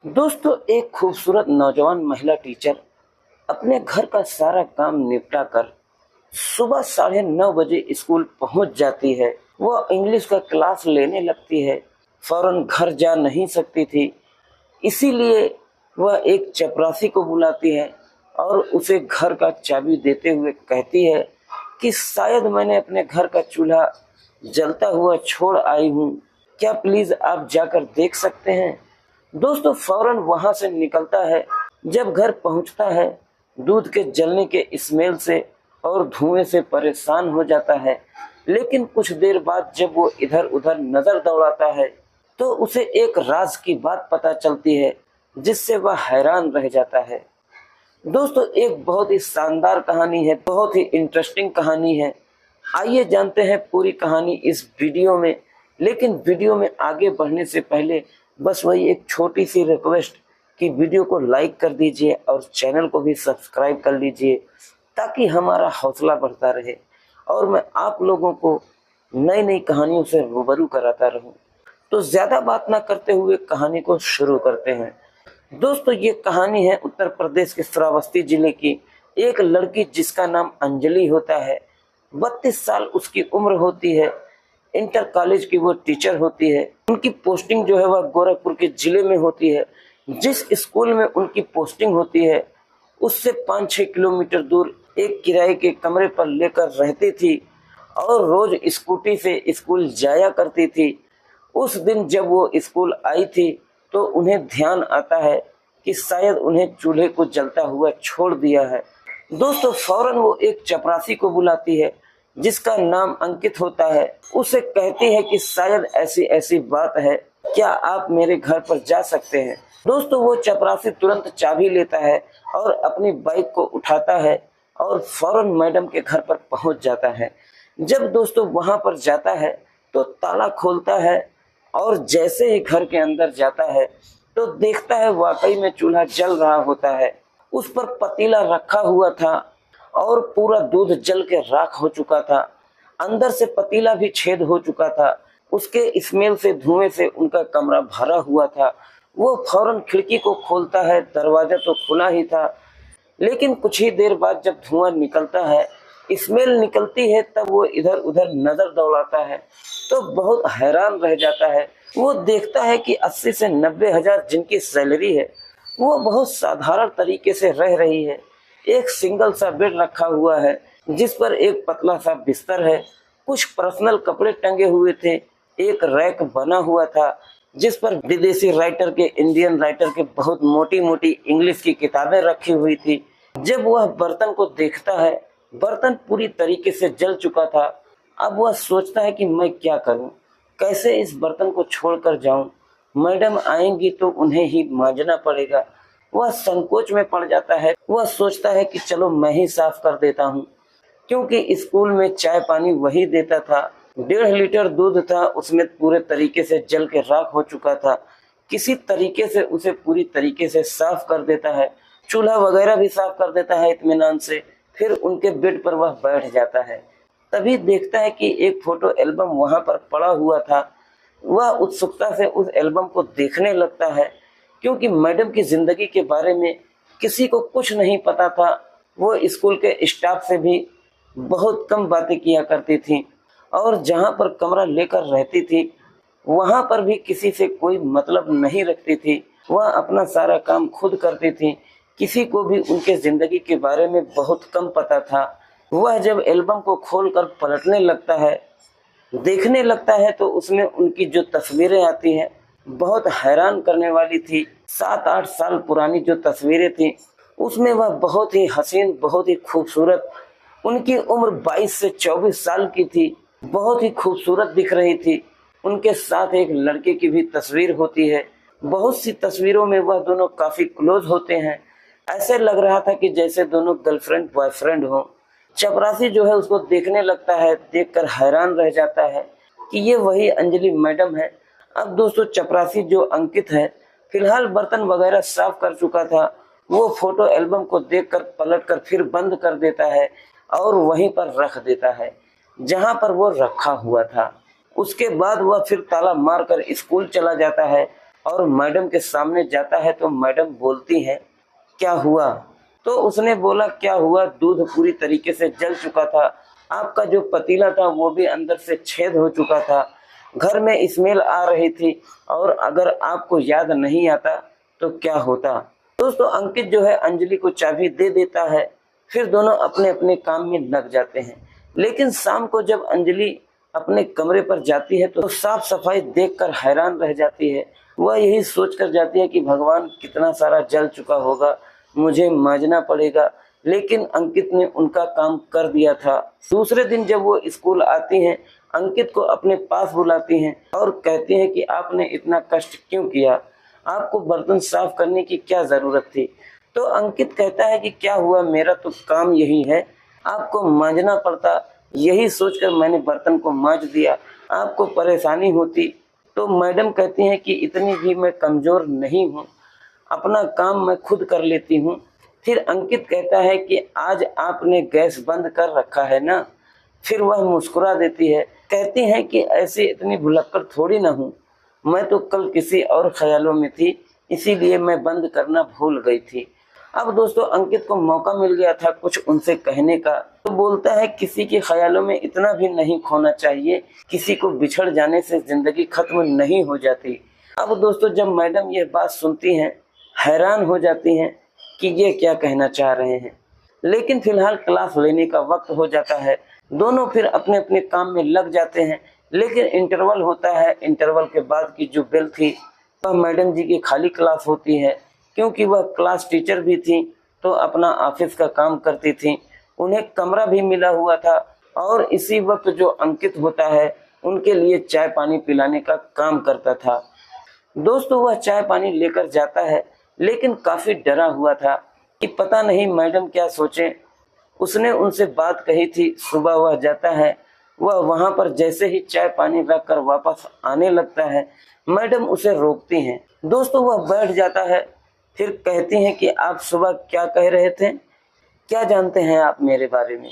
दोस्तों, एक खूबसूरत नौजवान महिला टीचर अपने घर का सारा काम निपटा कर सुबह 9:30 बजे स्कूल पहुंच जाती है। वह इंग्लिश का क्लास लेने लगती है। फौरन घर जा नहीं सकती थी, इसीलिए वह एक चपरासी को बुलाती है और उसे घर का चाबी देते हुए कहती है कि शायद मैंने अपने घर का चूल्हा जलता हुआ छोड़ आई हूँ, क्या प्लीज आप जाकर देख सकते हैं। दोस्तों, फौरन वहां से निकलता है। जब घर पहुंचता है, दूध के जलने के स्मेल से और धुएं से परेशान हो जाता है। लेकिन कुछ देर बाद जब वो इधर उधर नजर दौड़ाता है तो उसे एक राज की बात पता चलती है, जिससे वह हैरान रह जाता है। दोस्तों, एक बहुत ही शानदार कहानी है, बहुत ही इंटरेस्टिंग कहानी है। आइए जानते हैं पूरी कहानी इस वीडियो में। लेकिन वीडियो में आगे बढ़ने से पहले बस वही एक छोटी सी रिक्वेस्ट कि वीडियो को लाइक कर दीजिए और चैनल को भी सब्सक्राइब कर लीजिए, ताकि हमारा हौसला बढ़ता रहे और मैं आप लोगों को नई नई कहानियों से रूबरू कराता रहूं। तो ज्यादा बात ना करते हुए कहानी को शुरू करते हैं। दोस्तों, ये कहानी है उत्तर प्रदेश के श्रावस्ती जिले की एक लड़की जिसका नाम अंजलि होता है। 32 साल उसकी उम्र होती है। इंटर कॉलेज की वो टीचर होती है। उनकी पोस्टिंग जो है वह गोरखपुर के जिले में होती है। जिस स्कूल में उनकी पोस्टिंग होती है उससे 5-6 किलोमीटर दूर एक किराए के कमरे पर लेकर रहती थी और रोज स्कूटी से स्कूल जाया करती थी। उस दिन जब वो स्कूल आई थी तो उन्हें ध्यान आता है कि शायद उन्हें चूल्हे को जलता हुआ छोड़ दिया है। दोस्तों, फौरन वो एक चपरासी को बुलाती है जिसका नाम अंकित होता है। उसे कहती है कि शायद ऐसी ऐसी बात है, क्या आप मेरे घर पर जा सकते हैं। दोस्तों, वो चपरासी तुरंत चाबी लेता है और अपनी बाइक को उठाता है और फौरन मैडम के घर पर पहुंच जाता है। जब दोस्तों वहां पर जाता है तो ताला खोलता है और जैसे ही घर के अंदर जाता है तो देखता है वाकई में चूल्हा जल रहा होता है। उस पर पतीला रखा हुआ था और पूरा दूध जल के राख हो चुका था। अंदर से पतीला भी छेद हो चुका था। उसके स्मेल से, धुएं से उनका कमरा भरा हुआ था। वो फौरन खिड़की को खोलता है, दरवाजा तो खुला ही था। लेकिन कुछ ही देर बाद जब धुआं निकलता है, स्मेल निकलती है, तब वो इधर उधर नजर दौड़ाता है तो बहुत हैरान रह जाता है। वो देखता है कि 80 से 90 हजार जिनकी सैलरी है वो बहुत साधारण तरीके से रह रही है। एक सिंगल सा बेड रखा हुआ है जिस पर एक पतला सा बिस्तर है। कुछ पर्सनल कपड़े टंगे हुए थे। एक रैक बना हुआ था जिस पर विदेशी राइटर के, इंडियन राइटर के बहुत मोटी मोटी इंग्लिश की किताबें रखी हुई थी। जब वह बर्तन को देखता है, बर्तन पूरी तरीके से जल चुका था। अब वह सोचता है कि मैं क्या करूं, कैसे इस बर्तन को छोड़कर जाऊं। मैडम आएंगी तो उन्हें ही मांजना पड़ेगा। वह संकोच में पड़ जाता है। वह सोचता है कि चलो मैं ही साफ कर देता हूँ, क्योंकि स्कूल में चाय पानी वही देता था। 1.5 लीटर दूध था, उसमें पूरे तरीके से जल के राख हो चुका था। किसी तरीके से उसे पूरी तरीके से साफ कर देता है, चूल्हा वगैरह भी साफ कर देता है इत्मीनान से। फिर उनके बेड पर वह बैठ जाता है। तभी देखता है कि एक फोटो एल्बम वहां पर पड़ा हुआ था। वह उत्सुकता से उस एल्बम को देखने लगता है, क्योंकि मैडम की जिंदगी के बारे में किसी को कुछ नहीं पता था। वो स्कूल के स्टाफ से भी बहुत कम बातें किया करती थी और जहां पर कमरा लेकर रहती थी वहां पर भी किसी से कोई मतलब नहीं रखती थी। वह अपना सारा काम खुद करती थी। किसी को भी उनके जिंदगी के बारे में बहुत कम पता था। वह जब एल्बम को खोलकर पलटने लगता है, देखने लगता है, तो उसमें उनकी जो तस्वीरें आती हैं बहुत हैरान करने वाली थी। 7-8 साल पुरानी जो तस्वीरें थी उसमें वह बहुत ही हसीन, बहुत ही खूबसूरत, उनकी उम्र 22 से 24 साल की थी, बहुत ही खूबसूरत दिख रही थी। उनके साथ एक लड़के की भी तस्वीर होती है। बहुत सी तस्वीरों में वह दोनों काफी क्लोज होते हैं। ऐसे लग रहा था कि जैसे दोनों गर्लफ्रेंड बॉयफ्रेंड हो। चपरासी जो है उसको देखने लगता है, देखकर हैरान रह जाता है कि ये वही अंजलि मैडम है। अब दोस्तों, चपरासी जो अंकित है फिलहाल बर्तन वगैरह साफ कर चुका था। वो फोटो एल्बम को देखकर पलटकर फिर बंद कर देता है और वहीं पर रख देता है जहां पर वो रखा हुआ था। उसके बाद वह फिर ताला मारकर स्कूल चला जाता है और मैडम के सामने जाता है तो मैडम बोलती है, क्या हुआ? तो उसने बोला, क्या हुआ, दूध पूरी तरीके से जल चुका था, आपका जो पतीला था वो भी अंदर से छेद हो चुका था, घर में स्मेल आ रही थी, और अगर आपको याद नहीं आता तो क्या होता। दोस्तों अंकित जो है अंजलि को चाबी दे देता है, फिर दोनों अपने अपने काम में लग जाते हैं। लेकिन शाम को जब अंजलि अपने कमरे पर जाती है तो साफ सफाई देखकर हैरान रह जाती है। वह यही सोच कर जाती है कि भगवान कितना सारा जल चुका होगा, मुझे मांजना पड़ेगा। लेकिन अंकित ने उनका काम कर दिया था। दूसरे दिन जब वो स्कूल आती हैं, अंकित को अपने पास बुलाती हैं और कहती हैं कि आपने इतना कष्ट क्यों किया, आपको बर्तन साफ करने की क्या जरूरत थी। तो अंकित कहता है कि क्या हुआ, मेरा तो काम यही है, आपको मांजना पड़ता, यही सोचकर मैंने बर्तन को मांज दिया, आपको परेशानी होती। तो मैडम कहती हैं कि इतनी भी मैं कमजोर नहीं हूँ, अपना काम मैं खुद कर लेती हूँ। फिर अंकित कहता है कि आज आपने गैस बंद कर रखा है ना। फिर वह मुस्कुरा देती है, कहती है कि ऐसे इतनी भुलक्कड़ थोड़ी ना हूँ, मैं तो कल किसी और ख्यालों में थी, इसीलिए मैं बंद करना भूल गई थी। अब दोस्तों अंकित को मौका मिल गया था कुछ उनसे कहने का, तो बोलता है किसी के ख्यालों में इतना भी नहीं खोना चाहिए, किसी को बिछड़ जाने से जिंदगी खत्म नहीं हो जाती। अब दोस्तों जब मैडम ये बात सुनती हैं, हैरान हो जाती हैं कि ये क्या कहना चाह रहे हैं। लेकिन फिलहाल क्लास लेने का वक्त हो जाता है, दोनों फिर अपने अपने काम में लग जाते हैं। लेकिन इंटरवल होता है, इंटरवल के बाद की जो बेल थी वह मैडम जी की खाली क्लास होती है, क्योंकि वह क्लास टीचर भी थी तो अपना ऑफिस का काम करती थी। उन्हें कमरा भी मिला हुआ था और इसी वक्त जो अंकित होता है उनके लिए चाय पानी पिलाने का काम करता था। दोस्तों वह चाय पानी लेकर जाता है, लेकिन काफी डरा हुआ था कि पता नहीं मैडम क्या सोचे। उसने उनसे बात कही थी, सुबह वह जाता है, वह वहां पर जैसे ही चाय पानी रखकर वापस आने लगता है, मैडम उसे रोकती हैं। दोस्तों वह बैठ जाता है, फिर कहती हैं कि आप सुबह क्या कह रहे थे, क्या जानते हैं आप मेरे बारे में।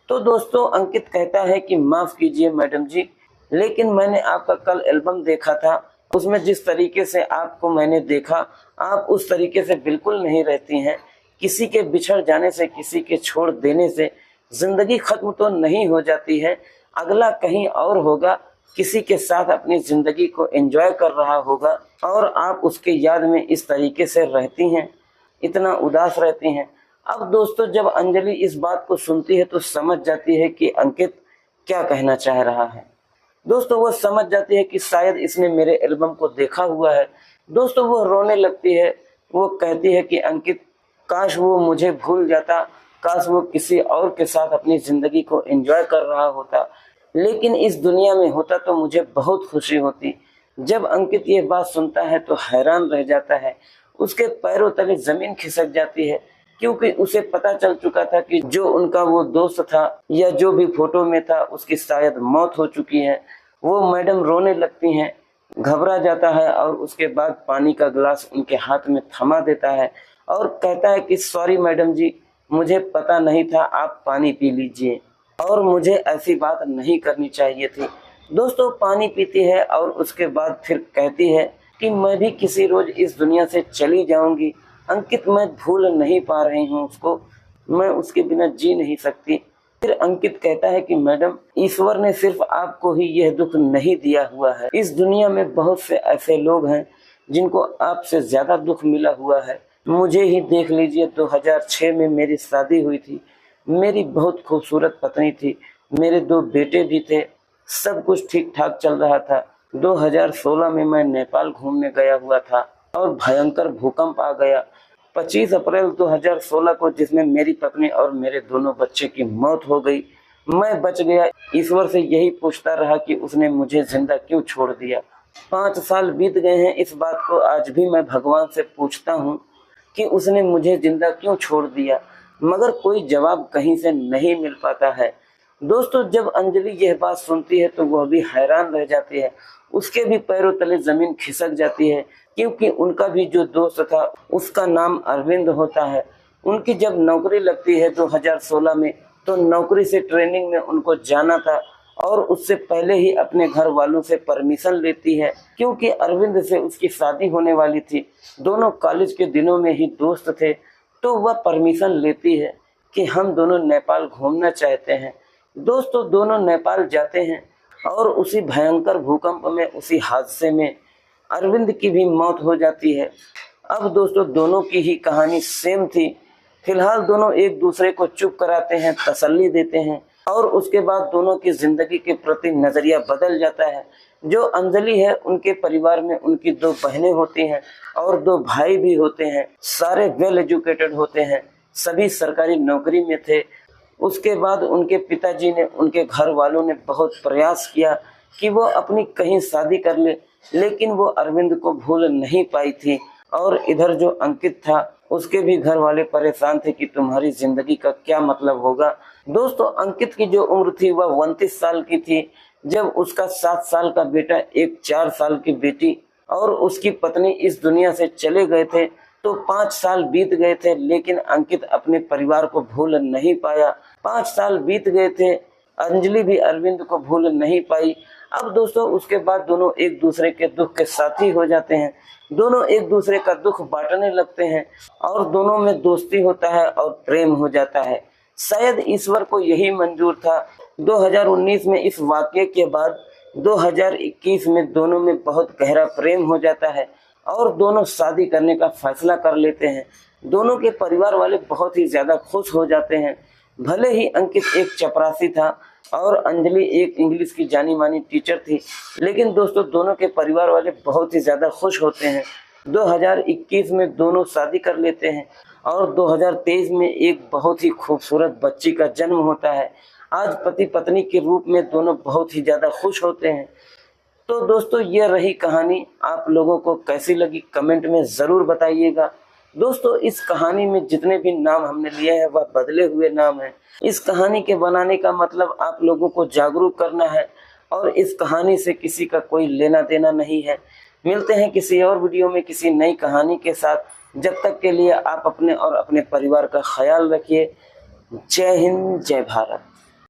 तो दोस्तों अंकित कहता है कि माफ कीजिए मैडम जी, लेकिन मैंने आपका कल एल्बम देखा था, उसमें जिस तरीके से आपको मैंने देखा, आप उस तरीके से बिल्कुल नहीं रहती हैं। किसी के बिछड़ जाने से, किसी के छोड़ देने से जिंदगी खत्म तो नहीं हो जाती है, अगला कहीं और होगा, किसी के साथ अपनी जिंदगी को एंजॉय कर रहा होगा, और आप उसके याद में इस तरीके से रहती हैं, इतना उदास रहती हैं। अब दोस्तों जब अंजलि इस बात को सुनती है तो समझ जाती है कि अंकित क्या कहना चाह रहा है। दोस्तों वो समझ जाती है कि शायद इसने मेरे एल्बम को देखा हुआ है। दोस्तों वो रोने लगती है, वो कहती है कि अंकित काश वो मुझे भूल जाता, काश वो किसी और के साथ अपनी जिंदगी को एंजॉय कर रहा होता, लेकिन इस दुनिया में होता तो मुझे बहुत खुशी होती। जब अंकित ये बात सुनता है तो हैरान रह जाता है, उसके पैरों तले जमीन खिसक जाती है, क्योंकि उसे पता चल चुका था कि जो उनका वो दोस्त था या जो भी फोटो में था उसकी शायद मौत हो चुकी है। वो मैडम रोने लगती हैं, घबरा जाता है और उसके बाद पानी का गिलास उनके हाथ में थमा देता है और कहता है कि सॉरी मैडम जी, मुझे पता नहीं था, आप पानी पी लीजिए, और मुझे ऐसी बात नहीं करनी चाहिए थी। दोस्तों पानी पीती है और उसके बाद फिर कहती है कि मैं भी किसी रोज इस दुनिया से चली जाऊंगी, अंकित मैं भूल नहीं पा रही हूँ उसको, मैं उसके बिना जी नहीं सकती। फिर अंकित कहता है कि मैडम ईश्वर ने सिर्फ आपको ही यह दुख नहीं दिया हुआ है, इस दुनिया में बहुत से ऐसे लोग हैं जिनको आपसे ज्यादा दुख मिला हुआ है। मुझे ही देख लीजिए, 2006 में मेरी शादी हुई थी, मेरी बहुत खूबसूरत पत्नी थी, मेरे 2 बेटे भी थे, सब कुछ ठीक ठाक चल रहा था। 2016 में मैं नेपाल घूमने गया हुआ था और भयंकर भूकंप आ गया 25 अप्रैल 2016 को, जिसमें मेरी पत्नी और मेरे दोनों बच्चे की मौत हो गई। मैं बच गया, ईश्वर से यही पूछता रहा कि उसने मुझे जिंदा क्यों छोड़ दिया। 5 साल बीत गए हैं, इस बात को आज भी मैं भगवान से पूछता हूँ कि उसने मुझे जिंदा क्यों छोड़ दिया, मगर कोई जवाब कहीं से नहीं मिल पाता है। दोस्तों जब अंजलि यह बात सुनती है तो वह भी हैरान रह जाती है, उसके भी पैरों तले जमीन खिसक जाती है, क्योंकि उनका भी जो दोस्त था उसका नाम अरविंद होता है। उनकी जब नौकरी लगती है 2016 में, तो नौकरी से ट्रेनिंग में उनको जाना था और उससे पहले ही अपने घर वालों से परमिशन लेती है, क्योंकि अरविंद से उसकी शादी होने वाली थी। दोनों कॉलेज के दिनों में ही दोस्त थे, तो वह परमिशन लेती है कि हम दोनों नेपाल घूमना चाहते हैं। दोस्तों दोनों नेपाल जाते हैं और उसी भयंकर भूकंप में, उसी हादसे में अरविंद की भी मौत हो जाती है। अब दोस्तों दोनों की ही कहानी सेम थी। फिलहाल दोनों एक दूसरे को चुप कराते हैं, तसल्ली देते हैं और उसके बाद दोनों की जिंदगी के प्रति नजरिया बदल जाता है। जो अंजलि है, उनके परिवार में उनकी 2 बहनें होती हैं और 2 भाई भी होते हैं। सारे वेल एजुकेटेड होते हैं, सभी सरकारी नौकरी में थे। उसके बाद उनके पिताजी ने, उनके घर वालों ने बहुत प्रयास किया कि वो अपनी कहीं शादी कर ले, लेकिन वो अरविंद को भूल नहीं पाई थी। और इधर जो अंकित था, उसके भी घर वाले परेशान थे कि तुम्हारी जिंदगी का क्या मतलब होगा। दोस्तों अंकित की जो उम्र थी वह 29 साल की थी, जब उसका 7 साल का बेटा, एक 4 साल की बेटी और उसकी पत्नी इस दुनिया से चले गए थे। तो 5 साल बीत गए थे, लेकिन अंकित अपने परिवार को भूल नहीं पाया। 5 साल बीत गए थे, अंजलि भी अरविंद को भूल नहीं पाई। अब दोस्तों उसके बाद दोनों एक दूसरे के दुख के साथी हो जाते हैं। दोनों एक दूसरे का दुख बांटने लगते हैं और दोनों में दोस्ती होता है और प्रेम हो जाता है। शायद ईश्वर को यही मंजूर था। 2019 में इस वाकये के बाद 2021 में दोनों में बहुत गहरा प्रेम हो जाता है और दोनों शादी करने का फैसला कर लेते हैं। दोनों के परिवार वाले बहुत ही ज्यादा खुश हो जाते हैं। भले ही अंकित एक चपरासी था और अंजलि एक इंग्लिश की जानी मानी टीचर थी, लेकिन दोस्तों दोनों के परिवार वाले बहुत ही ज्यादा खुश होते हैं। 2021 में दोनों शादी कर लेते हैं और 2023 में एक बहुत ही खूबसूरत बच्ची का जन्म होता है। आज पति पत्नी के रूप में दोनों बहुत ही ज्यादा खुश होते हैं। तो दोस्तों ये रही कहानी। आप लोगों को कैसी लगी कमेंट में ज़रूर बताइएगा। दोस्तों इस कहानी में जितने भी नाम हमने लिए हैं वह बदले हुए नाम हैं। इस कहानी के बनाने का मतलब आप लोगों को जागरूक करना है और इस कहानी से किसी का कोई लेना देना नहीं है। मिलते हैं किसी और वीडियो में किसी नई कहानी के साथ। जब तक के लिए आप अपने और अपने परिवार का ख्याल रखिए। जय हिंद, जय भारत।